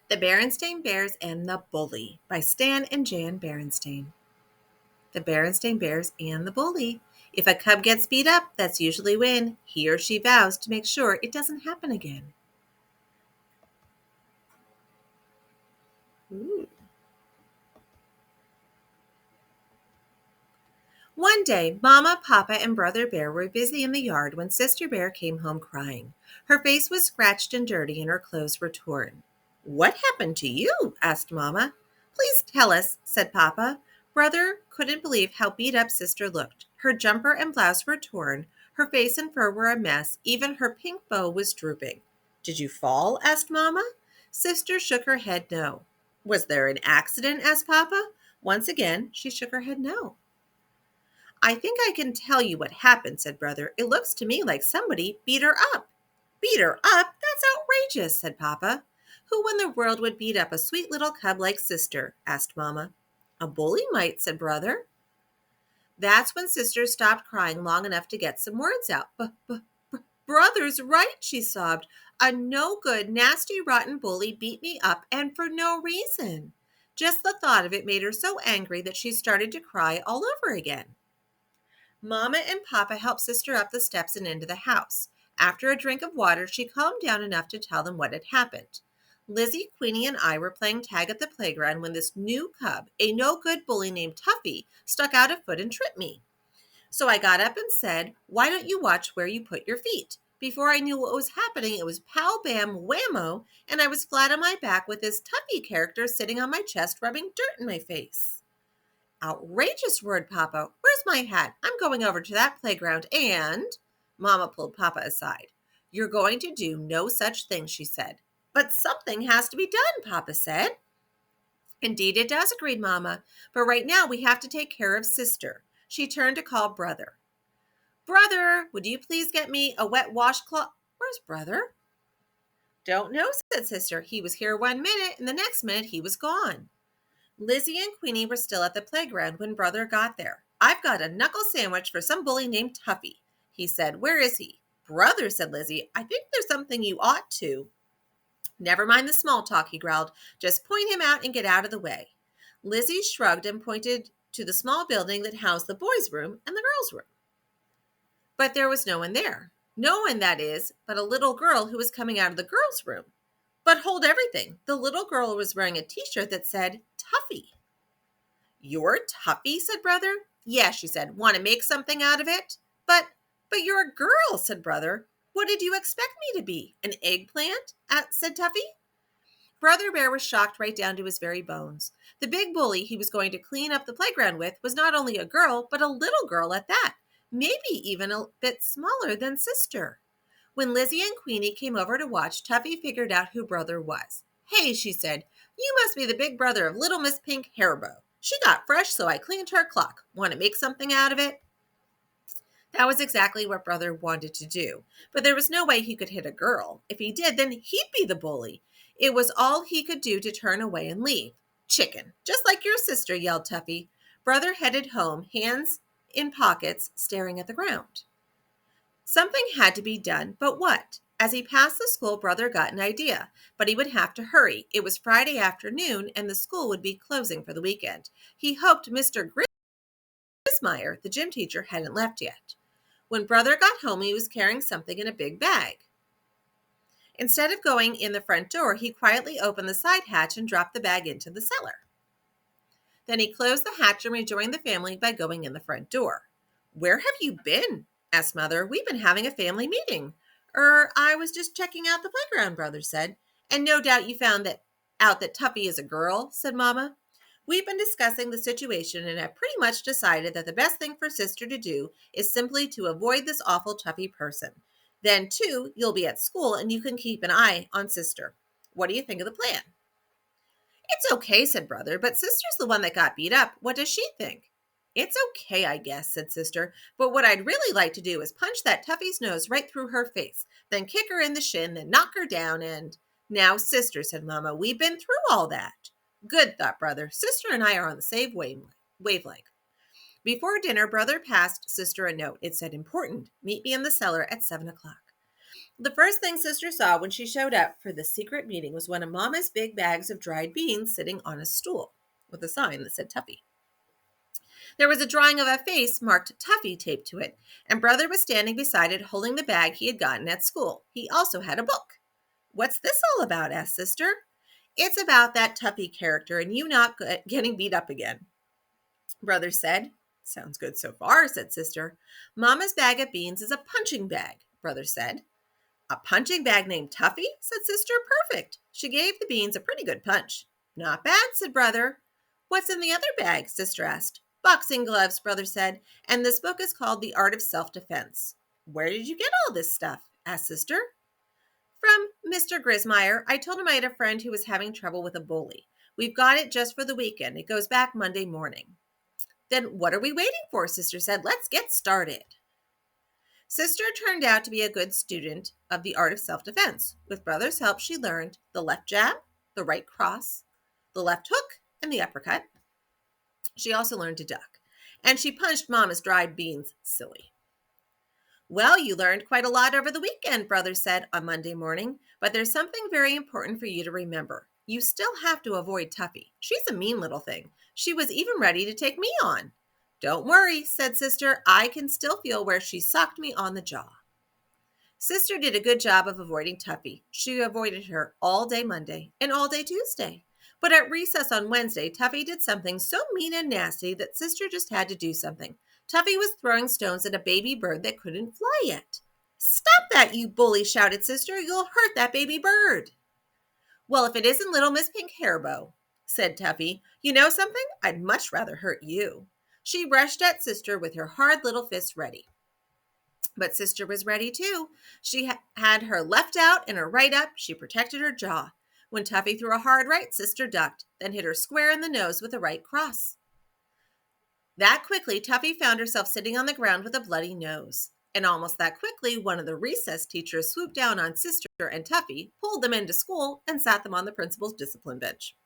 The Berenstain Bears and the Bully by Stan and Jan Berenstain. The Berenstain Bears and the Bully. If a cub gets beat up, that's usually when he or she vows to make sure it doesn't happen again. Ooh. One day, Mama, Papa, and Brother Bear were busy in the yard when Sister Bear came home crying. Her face was scratched and dirty, and her clothes were torn. "What happened to you?" asked Mama. "Please tell us," said Papa. Brother couldn't believe how beat up Sister looked. Her jumper and blouse were torn. Her face and fur were a mess. Even her pink bow was drooping. "Did you fall?" asked Mama. Sister shook her head no. "Was there an accident?" asked Papa. Once again, she shook her head no. "I think I can tell you what happened," said Brother. "It looks to me like somebody beat her up." "Beat her up? That's outrageous," said Papa. "Who in the world would beat up a sweet little cub like Sister?" asked Mama. "A bully might," said Brother. That's when Sister stopped crying long enough to get some words out. "Brother's right," she sobbed. "A no-good, nasty, rotten bully beat me up, and for no reason." Just the thought of it made her so angry that she started to cry all over again. Mama and Papa helped Sister up the steps and into the house. After a drink of water, she calmed down enough to tell them what had happened. "Lizzie, Queenie, and I were playing tag at the playground when this new cub, a no-good bully named Tuffy, stuck out a foot and tripped me. So I got up and said, 'Why don't you watch where you put your feet?' Before I knew what was happening, it was pow, bam, whammo, and I was flat on my back with this Tuffy character sitting on my chest rubbing dirt in my face." "Outrageous," roared Papa. "Where's my hat? I'm going over to that playground and—" Mama pulled Papa aside. "You're going to do no such thing," she said. "But something has to be done," Papa said. "Indeed it does," agreed Mama. "But right now we have to take care of Sister." She turned to call Brother. "Brother, would you please get me a wet washcloth?" "Where's Brother?" "Don't know," said Sister. "He was here 1 minute, and the next minute he was gone." Lizzie and Queenie were still at the playground when Brother got there. "I've got a knuckle sandwich for some bully named Tuffy," he said. "Where is he?" "Brother," said Lizzie, "I think there's something you ought to—" "Never mind the small talk," he growled. "Just point him out and get out of the way." Lizzie shrugged and pointed to the small building that housed the boys' room and the girls' room. But there was no one there. No one, that is, but a little girl who was coming out of the girls' room. But hold everything. The little girl was wearing a t-shirt that said Tuffy. "You're Tuffy?" said Brother. "Yes," she said. "Want to make something out of it?" But you're a girl," said Brother. "What did you expect me to be? An eggplant?" said Tuffy. Brother Bear was shocked right down to his very bones. The big bully he was going to clean up the playground with was not only a girl, but a little girl at that, maybe even a bit smaller than Sister. When Lizzie and Queenie came over to watch, Tuffy figured out who Brother was. "Hey," she said, "you must be the big brother of little Miss Pink Hairbow. She got fresh, so I cleaned her clock. Want to make something out of it?" That was exactly what Brother wanted to do, but there was no way he could hit a girl. If he did, then he'd be the bully. It was all he could do to turn away and leave. "Chicken, just like your sister," yelled Tuffy. Brother headed home, hands in pockets, staring at the ground. Something had to be done, but what? As he passed the school, Brother got an idea, but he would have to hurry. It was Friday afternoon, and the school would be closing for the weekend. He hoped Mr. Grismeyer, the gym teacher, hadn't left yet. When Brother got home, he was carrying something in a big bag. Instead of going in the front door, he quietly opened the side hatch and dropped the bag into the cellar. Then he closed the hatch and rejoined the family by going in the front door. "Where have you been?" asked Mother. "We've been having a family meeting." I was just checking out the playground," Brother said. "And no doubt you found out that Tuffy is a girl," said Mama. "We've been discussing the situation and have pretty much decided that the best thing for Sister to do is simply to avoid this awful Tuffy person. Then, too, you'll be at school and you can keep an eye on Sister. What do you think of the plan?" "It's okay," said Brother, "but Sister's the one that got beat up. What does she think?" "It's okay, I guess," said Sister, "but what I'd really like to do is punch that Tuffy's nose right through her face, then kick her in the shin, then knock her down and—" "Now, Sister," said Mama, "we've been through all that." "Good," thought Brother. "Sister and I are on the same wavelength." Before dinner, Brother passed Sister a note. It said, "Important. Meet me in the cellar at 7 o'clock." The first thing Sister saw when she showed up for the secret meeting was one of Mama's big bags of dried beans sitting on a stool with a sign that said Tuffy. There was a drawing of a face marked Tuffy taped to it, and Brother was standing beside it holding the bag he had gotten at school. He also had a book. "What's this all about?" asked Sister. "It's about that Tuffy character and you not getting beat up again," Brother said. "Sounds good so far," said Sister. "Mama's bag of beans is a punching bag," Brother said. "A punching bag named Tuffy?" said Sister. "Perfect." She gave the beans a pretty good punch. "Not bad," said Brother. "What's in the other bag?" Sister asked. "Boxing gloves," Brother said. "And this book is called The Art of Self-Defense." "Where did you get all this stuff?" asked Sister. "From Mr. Grismeyer. I told him I had a friend who was having trouble with a bully. We've got it just for the weekend. It goes back Monday morning." "Then what are we waiting for?" Sister said. "Let's get started." Sister turned out to be a good student of the art of self-defense. With Brother's help, she learned the left jab, the right cross, the left hook, and the uppercut. She also learned to duck. And she punched Mama's dried beans silly. "Well, you learned quite a lot over the weekend," Brother said on Monday morning. "But there's something very important for you to remember. You still have to avoid Tuffy. She's a mean little thing. She was even ready to take me on." "Don't worry," said Sister. "I can still feel where she socked me on the jaw." Sister did a good job of avoiding Tuffy. She avoided her all day Monday and all day Tuesday. But at recess on Wednesday, Tuffy did something so mean and nasty that Sister just had to do something. Tuffy was throwing stones at a baby bird that couldn't fly yet. "Stop that, you bully," shouted Sister. "You'll hurt that baby bird." "Well, if it isn't little Miss Pink Hairbow," said Tuffy. "You know something? I'd much rather hurt you." She rushed at Sister with her hard little fists ready. But Sister was ready too. She had her left out and her right up. She protected her jaw. When Tuffy threw a hard right, Sister ducked, then hit her square in the nose with a right cross. That quickly, Tuffy found herself sitting on the ground with a bloody nose. And almost that quickly, one of the recess teachers swooped down on Sister and Tuffy, pulled them into school, and sat them on the principal's discipline bench.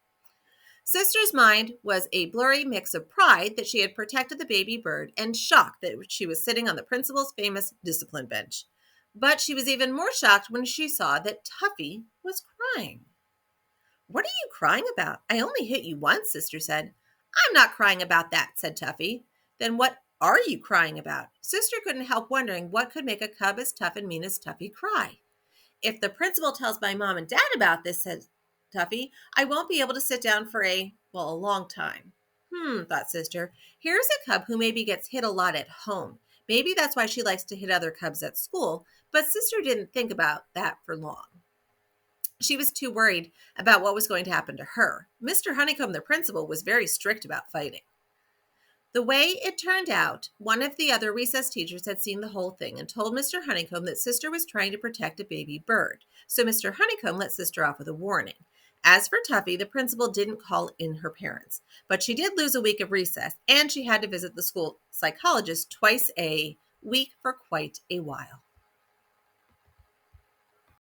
Sister's mind was a blurry mix of pride that she had protected the baby bird and shock that she was sitting on the principal's famous discipline bench. But she was even more shocked when she saw that Tuffy was crying. "What are you crying about? I only hit you once," Sister said. "I'm not crying about that," said Tuffy. "Then what are you crying about?" Sister couldn't help wondering what could make a cub as tough and mean as Tuffy cry. "If the principal tells my mom and dad about this," said Tuffy, "I won't be able to sit down for a long time." Thought Sister. Here's a cub who maybe gets hit a lot at home. Maybe that's why she likes to hit other cubs at school. But Sister didn't think about that for long. She was too worried about what was going to happen to her. Mr. Honeycomb, the principal, was very strict about fighting. The way it turned out, one of the other recess teachers had seen the whole thing and told Mr. Honeycomb that Sister was trying to protect a baby bird. So Mr. Honeycomb let Sister off with a warning. As for Tuffy, the principal didn't call in her parents, but she did lose a week of recess, and she had to visit the school psychologist twice a week for quite a while.